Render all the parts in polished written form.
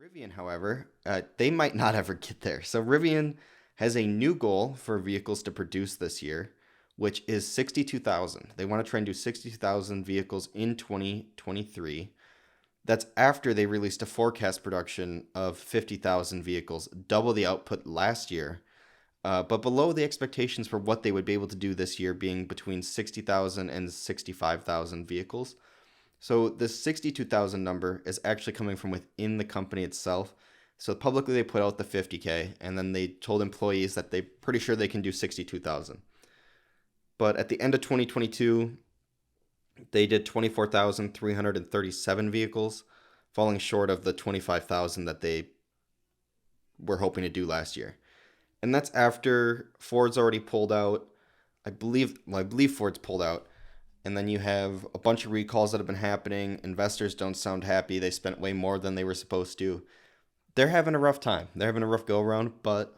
Rivian, however, they might not ever get there. So Rivian has a new goal for vehicles to produce this year, which is 62,000. They want to try and do 62,000 vehicles in 2023. That's after they released a forecast production of 50,000 vehicles, double the output last year, but below the expectations for what they would be able to do this year, being between 60,000 and 65,000 vehicles. So the 62,000 number is actually coming from within the company itself. So publicly they put out the 50K, and then they told employees that they're pretty sure they can do 62,000. But at the end of 2022, they did 24,337 vehicles, falling short of the 25,000 that they were hoping to do last year. And that's after Ford's already pulled out. I believe Ford's pulled out. And then you have a bunch of recalls that have been happening. Investors don't sound happy. They spent way more than they were supposed to. They're having a rough time. They're having a rough go around, but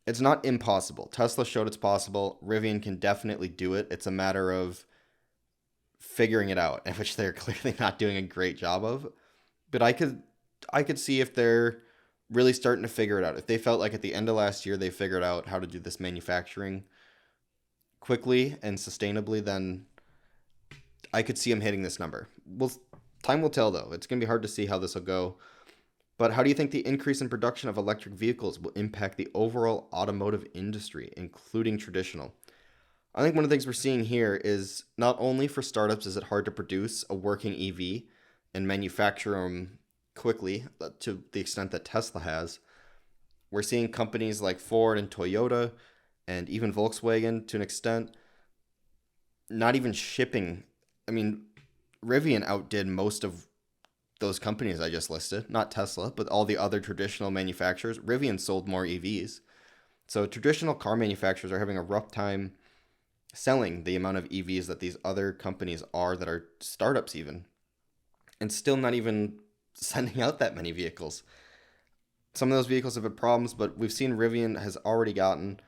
it's not impossible. Tesla showed it's possible. Rivian can definitely do it. It's a matter of figuring it out, which they're clearly not doing a great job of. But I could see if they're really starting to figure it out. If they felt like at the end of last year they figured out how to do this manufacturing quickly and sustainably, then I could see them hitting this number. Well, time will tell, though. It's going to be hard to see how this will go. But how do you think the increase in production of electric vehicles will impact the overall automotive industry, including traditional? I think one of the things we're seeing here is not only for startups is it hard to produce a working EV and manufacture them quickly to the extent that Tesla has. We're seeing companies like Ford and Toyota and even Volkswagen to an extent not even shipping. I mean, Rivian outdid most of those companies I just listed, not Tesla, but all the other traditional manufacturers. Rivian sold more EVs. So traditional car manufacturers are having a rough time selling the amount of EVs that these other companies are that are startups even, and still not even sending out that many vehicles. Some of those vehicles have had problems, but we've seen Rivian has already gotten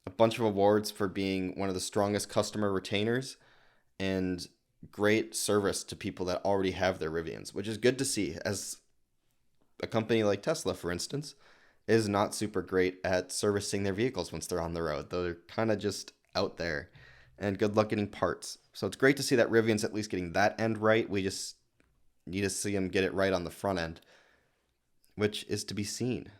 a bunch of awards for being one of the strongest customer retainers and great service to people that already have their Rivians, which is good to see, as a company like Tesla, for instance, is not super great at servicing their vehicles once they're on the road. They're kind of just out there, and good luck getting parts. So it's great to see that Rivian's at least getting that end right. We just need to see them get it right on the front end, which is to be seen.